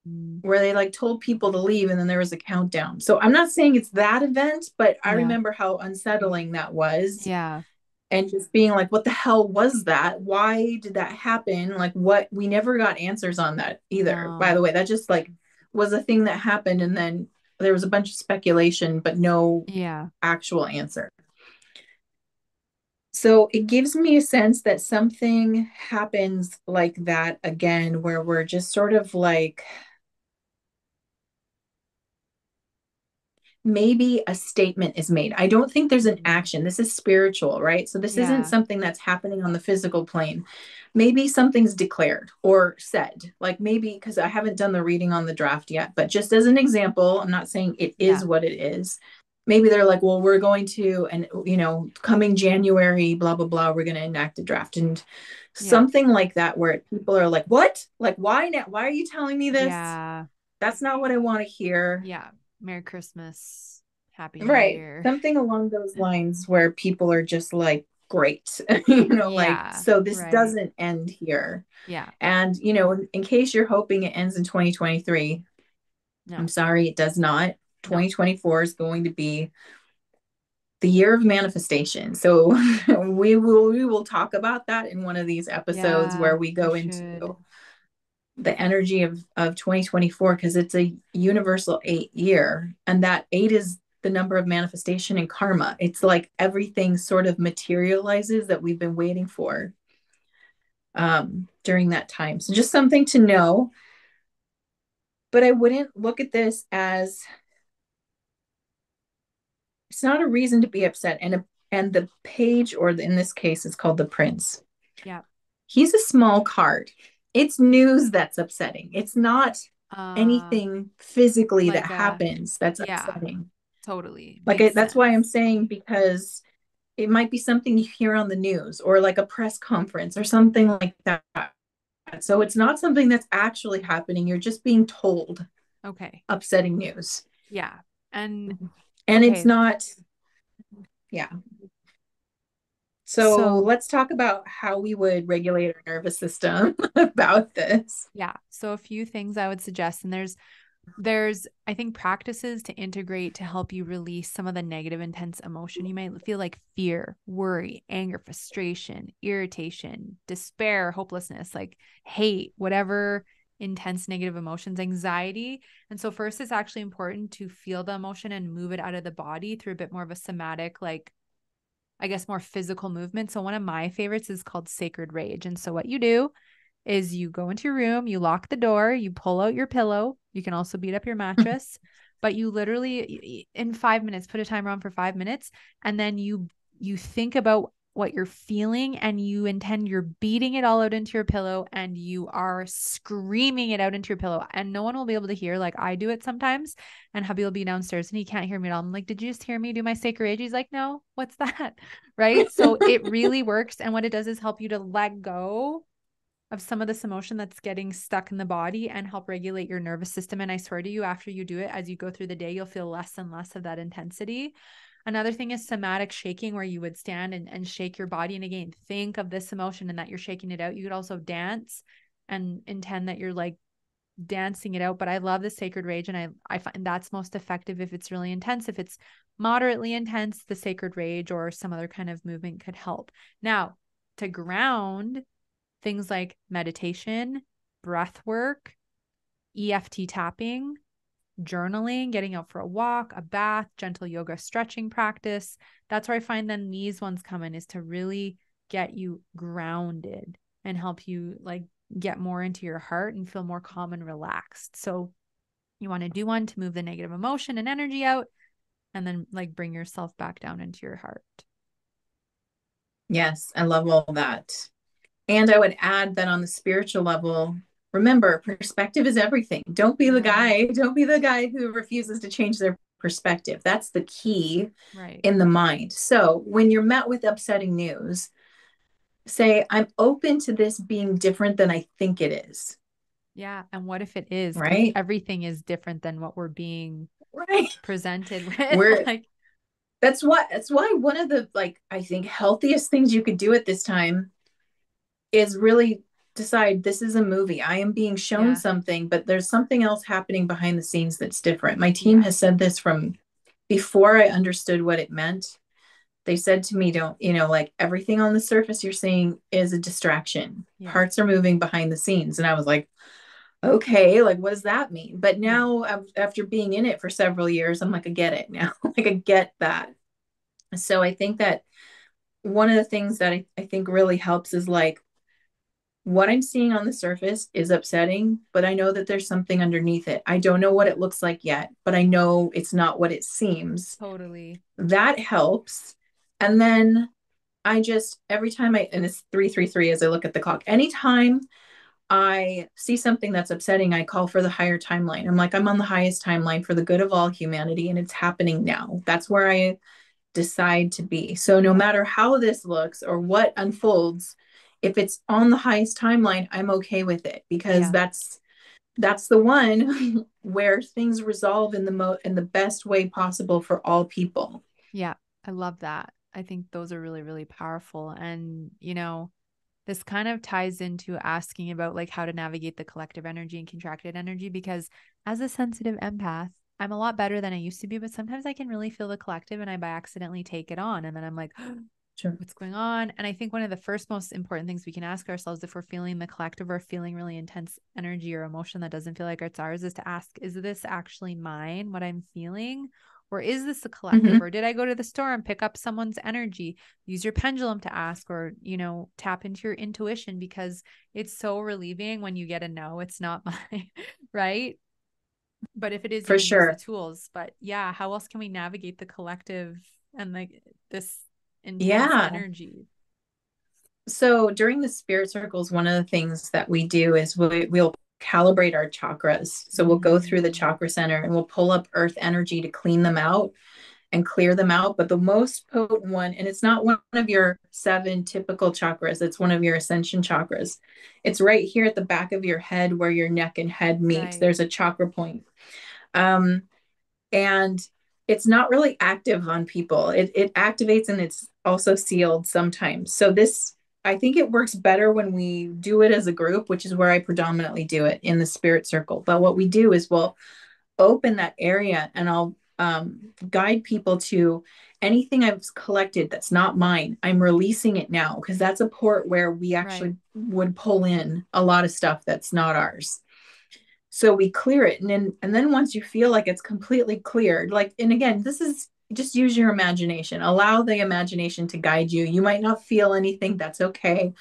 Mm. where they like told people to leave and then there was a countdown. So I'm not saying it's that event, but I Yeah. remember how unsettling that was, Yeah. and just being like, what the hell was that? Why did that happen? Like, what? We never got answers on that either, by No. the way. That just like was a thing that happened, and then there was a bunch of speculation but no Yeah. actual answer. So it gives me a sense that something happens like that again, where we're just sort of like, maybe a statement is made. I don't think there's an Mm. action. This is spiritual, right? So this isn't Yeah. something that's happening on the physical plane. Maybe something's declared or said. Like maybe, because I haven't done the reading on the draft yet, but just as an example, I'm not saying it is Yeah. what it is. Maybe they're like, well, we're going to, and coming January, blah, blah, blah, we're going to enact a draft. And Yeah. something like that, where people are like, what? Like, why now? Why are you telling me this? Yeah. That's not what I want to hear. Yeah. Merry Christmas. Happy New Right. Year. Something along those lines where people are just like, great, like, Yeah. so this Right. doesn't end here. Yeah. And, in case you're hoping it ends in 2023, I'm No. sorry, it does not. No. 2024 is going to be the year of manifestation. So we will talk about that in one of these episodes Yeah. where we We go into should. the energy of 2024, because it's a universal 8 year, and that 8 is the number of manifestation and karma. It's like everything sort of materializes that we've been waiting for during that time. So just something to know. But I wouldn't look at this as, it's not a reason to be upset. And the page, or in this case, it's called the prince. Yeah. He's a small card. It's news that's upsetting. It's not Uh, anything physically that like happens that's yeah, upsetting. totally. Like Makes that's why I'm sense. saying, because it might be something you hear on the news or like a press conference or something like that. So it's not something that's actually happening. You're just being told Okay. upsetting news. Yeah. And And it's okay. not, yeah. So So let's talk about how we would regulate our nervous system about this. yeah. So a few things I would suggest, and there's I think practices to integrate to help you release some of the negative intense emotion. You might feel like fear, worry, anger, frustration, irritation, despair, hopelessness, like hate, whatever intense negative emotions, anxiety. And so first it's actually important to feel the emotion and move it out of the body through a bit more of a somatic, like I guess more physical movement. So one of my favorites is called sacred rage. And so what you do is you go into your room, you lock the door, you pull out your pillow. You can also beat up your mattress, but you literally in 5 minutes, put a timer on for 5 minutes, and then you think about what you're feeling and you intend you're beating it all out into your pillow and you are screaming it out into your pillow, and no one will be able to hear. Like I do it sometimes, and hubby will be downstairs and he can't hear me at all. I'm like, did you just hear me do my sacred rage? He's like, no, what's that? Right. So it really works. And what it does is help you to let go of some of this emotion that's getting stuck in the body and help regulate your nervous system. And I swear to you, after you do it, as you go through the day, you'll feel less and less of that intensity. Another thing is somatic shaking, where you would stand and shake your body. And again, think of this emotion and that you're shaking it out. You could also dance and intend that you're like dancing it out. But I love the sacred rage, and I find that's most effective if it's really intense. If it's moderately intense, the sacred rage or some other kind of movement could help. Now, to ground, things like meditation, breath work, EFT tapping, journaling, getting out for a walk, a bath, gentle yoga stretching practice. That's where I find then these ones come in, is to really get you grounded and help you like get more into your heart and feel more calm and relaxed. So you want to do one to move the negative emotion and energy out, and then like bring yourself back down into your heart. Yes, I love all that. And I would add that on the spiritual level, remember, perspective is everything. Don't be the Yeah. guy. Don't be the guy who refuses to change their perspective. That's the key Right. in the mind. So when you're met with upsetting news, say, I'm open to this being different than I think it is. Yeah. And what if it is? Because Right? everything is different than what we're being Right. presented with. We're Like, that's why one of the like I think healthiest things you could do at this time is really decide this is a movie. I am being shown yeah. something, but there's something else happening behind the scenes that's different. My team Yeah. has said this from before I understood what it meant. They said to me, don't, like everything on the surface you're seeing is a distraction. Yeah. Parts are moving behind the scenes. And I was like, okay, like what does that mean? But Yeah. now after being in it for several years, I'm like, I get it now. Like I get that. So I think that one of the things that I think really helps is like what I'm seeing on the surface is upsetting, but I know that there's something underneath it. I don't know what it looks like yet, but I know it's not what it seems. Totally. That helps. And then I just, every time and it's 333 as I look at the clock, anytime I see something that's upsetting, I call for the higher timeline. I'm like, I'm on the highest timeline for the good of all humanity, and it's happening now. That's where I decide to be. So no Yeah. matter how this looks or what unfolds, if it's on the highest timeline, I'm okay with it because Yeah. that's the one where things resolve in the best way possible for all people. Yeah. I love that. I think those are really, really powerful. And, this kind of ties into asking about like how to navigate the collective energy and contracted energy, because as a sensitive empath, I'm a lot better than I used to be, but sometimes I can really feel the collective and I by accidentally take it on. And then I'm like, Sure. what's going on? And I think one of the first most important things we can ask ourselves if we're feeling the collective or feeling really intense energy or emotion that doesn't feel like it's ours is to ask, is this actually mine, what I'm feeling? Or is this a collective? Mm-hmm. Or did I go to the store and pick up someone's energy? Use your pendulum to ask, or, tap into your intuition, because it's so relieving when you get a no, it's not mine, right? But if it is, you For can use the sure. tools. But yeah, how else can we navigate the collective and like this intense Yeah. energy? So during the spirit circles, one of the things that we do is we'll calibrate our chakras. So we'll go through the Mm, chakra center and we'll pull up earth energy to clean them out and clear them out. But the most potent one, and it's not one of your 7 typical chakras, it's one of your ascension chakras. It's right here at the back of your head where your neck and head meet. right. There's a chakra point. Um, and it's not really active on people. It activates and it's also sealed sometimes. So this, I think it works better when we do it as a group, which is where I predominantly do it in the spirit circle. But what we do is we'll open that area and I'll guide people to anything I've collected that's not mine. I'm releasing it now because that's a port where we Right. actually would pull in a lot of stuff that's not ours. So we clear it, and then once you feel like it's completely cleared, like, and again, this is just use your imagination. Allow the imagination to guide you. You might not feel anything, that's okay.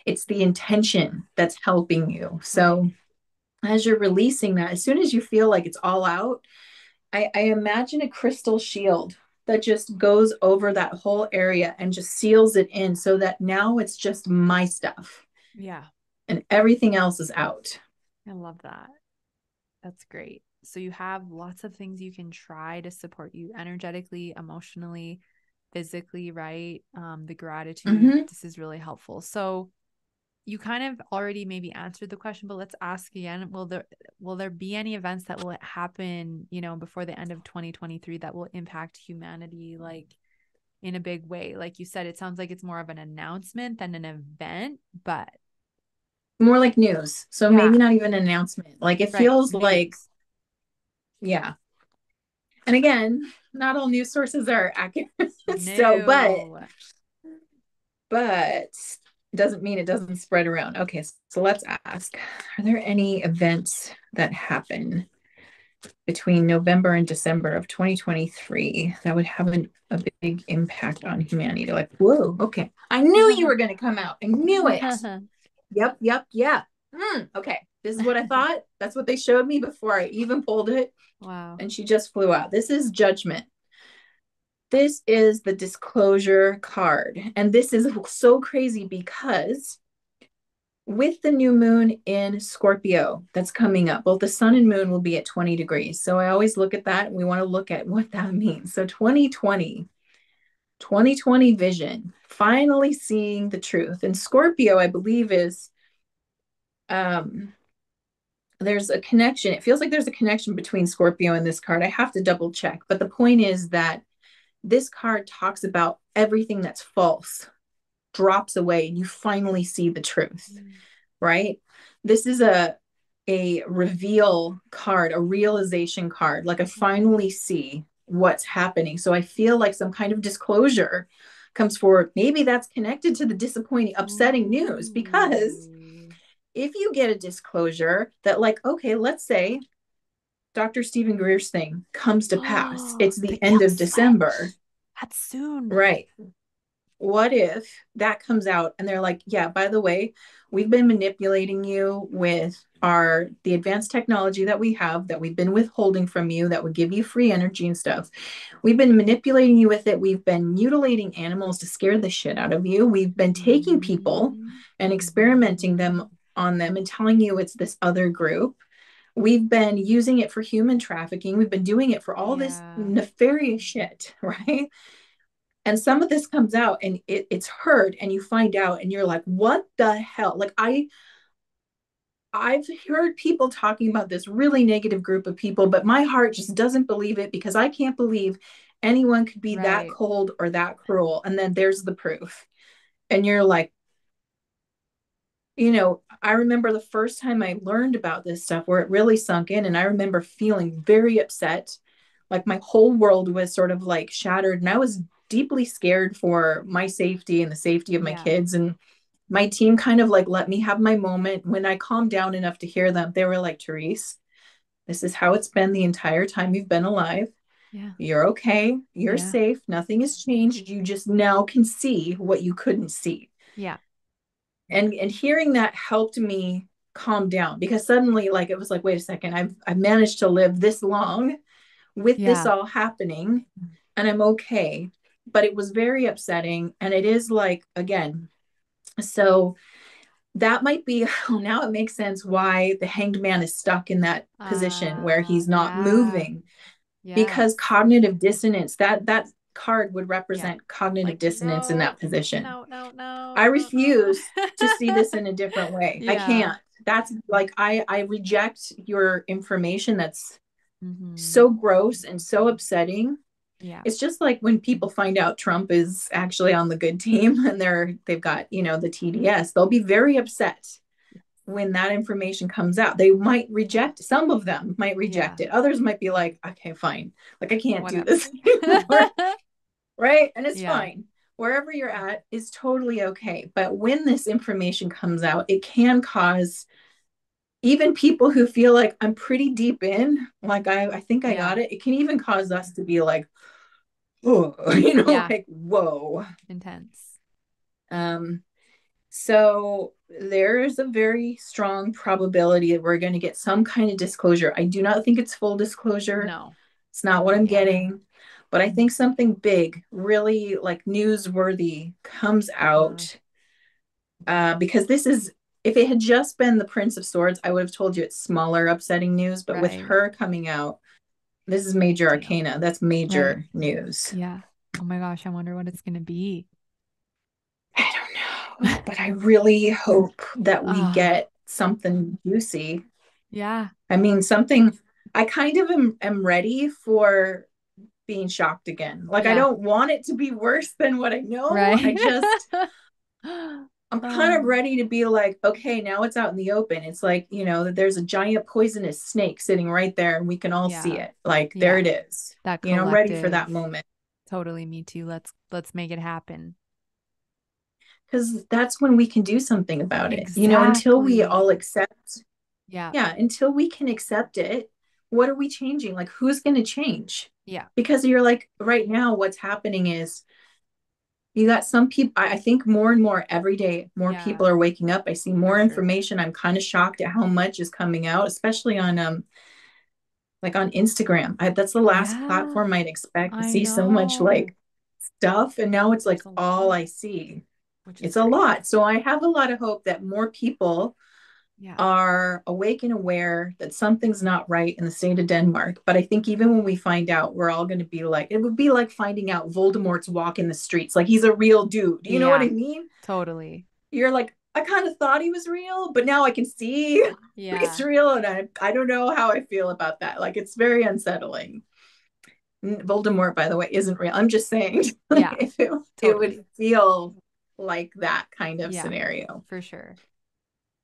It's the intention that's helping you. Right. So as you're releasing that, as soon as you feel like it's all out, I imagine a crystal shield that just goes over that whole area and just seals it in so that now it's just my stuff Yeah. and everything else is out. I love that. That's great. So you have lots of things you can try to support you energetically, emotionally, physically, right? The gratitude, Mm-hmm. this is really helpful. So you kind of already maybe answered the question, but let's ask again. Will there be any events that will happen, before the end of 2023 that will impact humanity like in a big way? Like you said, it sounds like it's more of an announcement than an event, but More like news. So yeah, maybe not even an announcement. Like it right. feels like, News. yeah. And again, not all news sources are accurate. So, No. but doesn't mean it doesn't spread around. Okay, so let's ask, are there any events that happen between November and December of 2023 that would have a big impact on humanity? Like, whoa, okay. I knew you were going to come out. I knew it. Yep, yep, yeah. Okay, this is what I thought. That's what they showed me before I even pulled it. Wow. And she just flew out. This is judgment. This is the disclosure card. And this is so crazy because with the new moon in Scorpio that's coming up, both the sun and moon will be at 20 degrees. So I always look at that. And we want to look at what that means. So 2020 vision, finally seeing the truth. And Scorpio, I believe, is there's a connection. It feels like there's a connection between Scorpio and this card. I have to double check. But the point is that this card talks about everything that's false drops away and you finally see the truth, right? This is a reveal card, a realization card. Like I finally see what's happening. So I feel like some kind of disclosure comes forward. Maybe that's connected to the disappointing, upsetting news, because Ooh. if you get a disclosure that, like, okay, let's say Dr. Stephen Greer's thing comes to pass, Oh, it's the the end of December, switch. That's soon. right? What if that comes out and they're like, yeah, by the way, we've been manipulating you with the advanced technology that we have, that we've been withholding from you, that would give you free energy and stuff. We've been manipulating you with it. We've been mutilating animals to scare the shit out of you. We've been taking people Mm-hmm. and experimenting them on them and telling you it's this other group. We've been using it for human trafficking. We've been doing it for all this Yeah. nefarious shit, right? And some of this comes out and it's heard and you find out and you're like, what the hell? Like I've heard people talking about this really negative group of people, but my heart just doesn't believe it, because I can't believe anyone could be that Right. cold or that cruel. And then there's the proof. And you're like, I remember the first time I learned about this stuff where it really sunk in. And I remember feeling very upset. Like my whole world was sort of like shattered. And I was deeply scared for my safety and the safety of my Yeah. kids. And my team kind of like let me have my moment. When I calmed down enough to hear them, they were like, Therese, this is how it's been the entire time you've been alive. Yeah. You're okay. You're Yeah. safe. Nothing has changed. You just now can see what you couldn't see. Yeah. And hearing that helped me calm down, because suddenly, like, it was like, wait a second, I've managed to live this long with this Yeah. all happening, and I'm okay. But it was very upsetting, and it is like, again, so that might be oh, now it makes sense why the hanged man is stuck in that position where he's not Yeah. moving, because Yes. cognitive dissonance, that card would Yeah. represent cognitive Like, dissonance in no, that position. no, no, no, I no, no. refuse to see this in a different way. I Yeah. can't. That's like, I reject your information. That's Mm-hmm. so gross and so upsetting. Yeah. It's just like when people find out Trump is actually on the good team and they've got, the TDS, they'll be very upset when that information comes out. They might reject, some of them might Yeah. reject it. Others might be like, okay, fine. Like I can't do Whatever. this anymore. Right? And it's Yeah. fine. Wherever you're at is totally okay. But when this information comes out, it can cause even people who feel like I'm pretty deep in, like I think I Yeah. got it. It can even cause us to be like, oh, Yeah. like, whoa. Intense. Um, so there's a very strong probability that we're going to get some kind of disclosure. I do not think it's full disclosure. No. It's not what I'm Yeah. getting, but I think something big, really like newsworthy, comes Uh, out. Because this is, if it had just been the Prince of Swords, I would have told you it's smaller, upsetting news. But with right. her coming out, this is major Big deal. arcana. That's Right. major news. Yeah. Oh my gosh. I wonder what it's going to be. I don't know. but I really hope that we Oh, get something juicy. yeah. I mean, something I kind of am ready for being shocked again. Like, I Yeah. don't want it to be worse than what I know. Right. I'm kind of Oh, ready to be like, okay, now it's out in the open. It's like, that there's a giant poisonous snake sitting right there and we can all see yeah. it. Like, there Yeah. it is. That I'm ready for collective. that moment Totally me too. Let's make it happen. because that's when we can do something about it. Until we Exactly. all accept, Yeah. yeah, until we can accept it, what are we changing? Like, who's going to change? Yeah. Because you're like, right now, what's happening is you got some people, I think more and more every day, more Yeah, people are waking up. I see for more sure. information. I'm kind of shocked at how much is coming out, especially on like on Instagram. That's the last Yeah, platform I'd expect to I see so much like know. stuff. And now it's like There's a all I lot, see. which is It's a great. lot. So I have a lot of hope that more people Yeah. are awake and aware that something's not right in the state of Denmark. But I think even when we find out, we're all going to be like, it would be like finding out Voldemort's walking the streets. Like he's a real dude. You know what I Yeah, mean? totally. You're like, I kind of thought he was real, but now I can see he's Yeah. real. And I don't know how I feel about that. Like it's very unsettling. Voldemort, by the way, isn't real. I'm just saying, Yeah, if it would totally. feel like that kind of Yeah, scenario. for sure.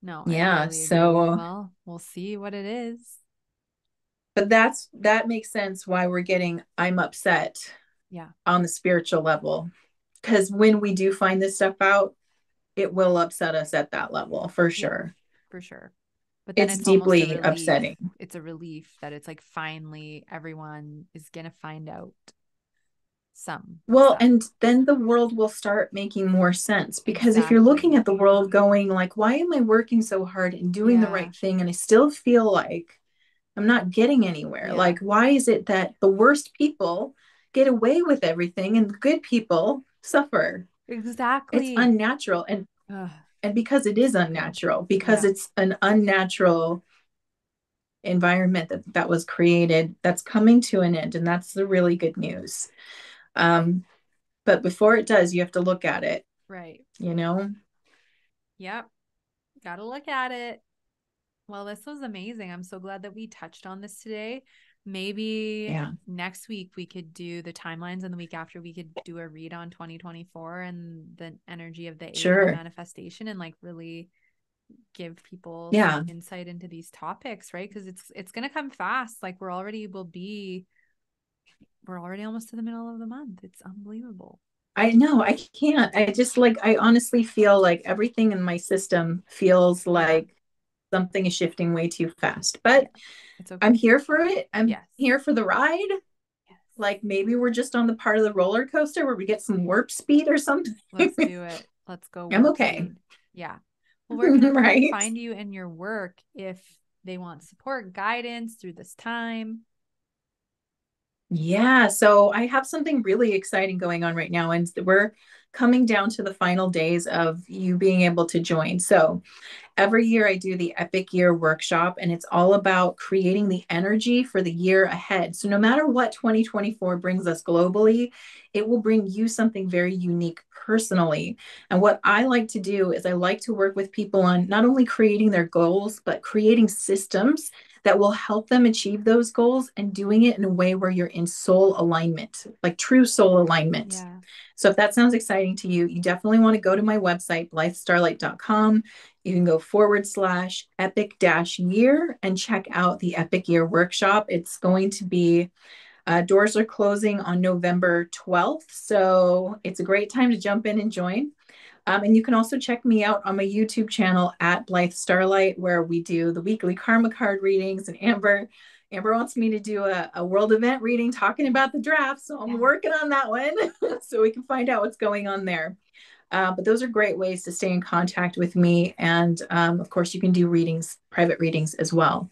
No, I Yeah. totally agree. So, Well, we'll see what it is. but that makes sense why we're getting I'm upset Yeah. on the spiritual level. Because when we do find this stuff out, it will upset us at that level for Yeah, sure. for sure. But then It's it's almost a deeply relief. upsetting. It's a relief that it's like finally everyone is gonna find out some Well, stuff. and then the world will start making more sense because if you're looking Exactly. at the world going like, why am I working so hard and doing the Yeah. right thing and I still feel like I'm not getting anywhere? Yeah. Like, why is it that the worst people get away with everything and the good people suffer? It's Exactly. unnatural. Ugh. And because it is unnatural, because Yeah. it's an unnatural environment that was created, that's coming to an end. And that's the really good news. Um, but before it does, you have to look at it, Right. you know? Yep. Gotta look at it. Well, this was amazing. I'm so glad that we touched on this today. Maybe Yeah, next week we could do the timelines, and the week after we could do a read on 2024 and the energy of the eight and the sure. manifestation, and like really give people some Yeah. insight into these topics, right? Because it's gonna come fast. Like we're already almost to the middle of the month. It's unbelievable. I know I can't. I just like, I honestly feel like everything in my system feels Yeah. like something is shifting way too fast. Yeah. But It's I'm okay. here for it. I'm Yes. here for the ride. Yes. Like maybe we're just on the part of the roller coaster where we get some warp speed or something. Let's do it. Let's go I'm warp okay. speed. Yeah. Well, where can everyone Right. find you and your work if they want support, guidance through this time? Yeah, so I have something really exciting going on right now, and we're coming down to the final days of you being able to join. So every year I do the Epic Year workshop, and it's all about creating the energy for the year ahead. So no matter what 2024 brings us globally, it will bring you something very unique personally. And what I like to do is I like to work with people on not only creating their goals, but creating systems that will help them achieve those goals and doing it in a way where you're in soul alignment, like true soul alignment. Yeah. So if that sounds exciting to you, you definitely want to go to my website, blythestarlight.com. You can go /epic year and check out the Epic Year workshop. It's going to be, doors are closing on November 12th. So it's a great time to jump in and join. And you can also check me out on my YouTube channel at Blythe Starlight, where we do the weekly karma card readings. And Amber wants me to do a world event reading talking about the draft. So I'm Yeah. working on that one so we can find out what's going on there. But those are great ways to stay in contact with me. And of course, you can do readings, private readings as well.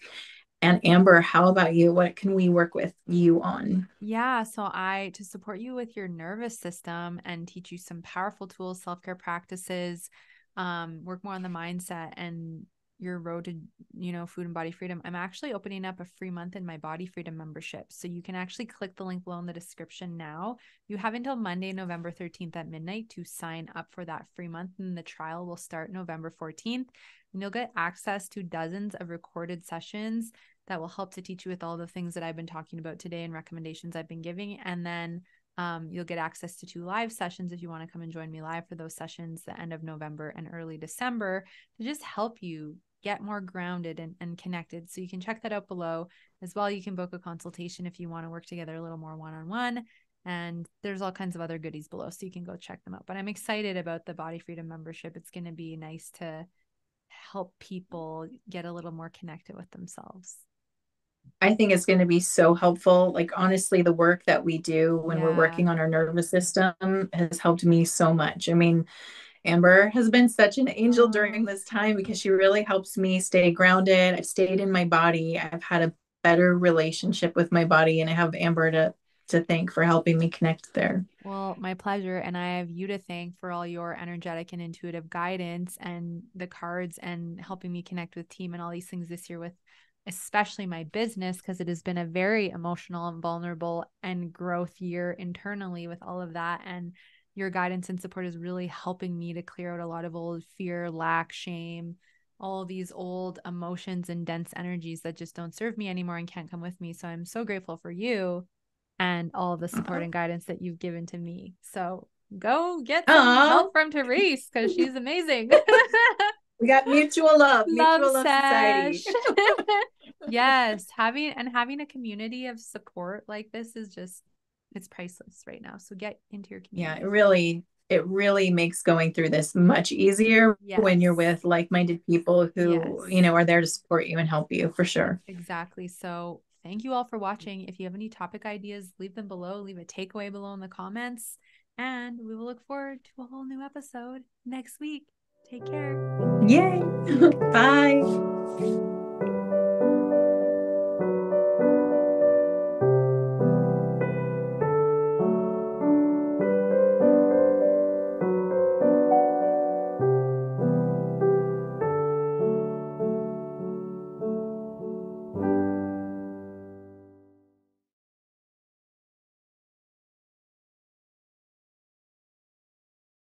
And Amber, how about you? What can we work with you on? Yeah. So to support you with your nervous system and teach you some powerful tools, self-care practices, work more on the mindset and your road to, food and body freedom, I'm actually opening up a free month in my body freedom membership. So you can actually click the link below in the description now. You have until Monday, November 13th at midnight to sign up for that free month. And the trial will start November 14th. And you'll get access to dozens of recorded sessions that will help to teach you with all the things that I've been talking about today and recommendations I've been giving. And then you'll get access to 2 live sessions if you want to come and join me live for those sessions the end of November and early December to just help you get more grounded and connected. So you can check that out below as well. You can book a consultation if you want to work together a little more one-on-one. And there's all kinds of other goodies below, so you can go check them out. But I'm excited about the Body Freedom membership. It's going to be nice to help people get a little more connected with themselves. I think it's going to be so helpful. Like, honestly, the work that we do when we're Yeah. working on our nervous system has helped me so much. I mean, Amber has been such an angel during Oh, this time because she really helps me stay grounded. I've stayed in my body. I've had a better relationship with my body, and I have Amber to thank for helping me connect there. well, my pleasure. And I have you to thank for all your energetic and intuitive guidance and the cards and helping me connect with team and all these things this year with especially my business, because it has been a very emotional and vulnerable and growth year internally with all of that. And your guidance and support is really helping me to clear out a lot of old fear, lack, shame, all these old emotions and dense energies that just don't serve me anymore and can't come with me. So I'm so grateful for you and all the support and guidance that you've given to me. So go get some Oh, help from Therese because she's amazing. we got Love mutual love society. sesh. Yes, having a community of support like this is just, it's priceless right now. So get into your Yeah, community. it really makes going through this much easier when you're Yes. with like-minded people who, Yes. are there to support you and help you for sure. Exactly. So thank you all for watching. If you have any topic ideas, leave them below, leave a takeaway below in the comments, and we will look forward to a whole new episode next week. Take care. Yay. Bye.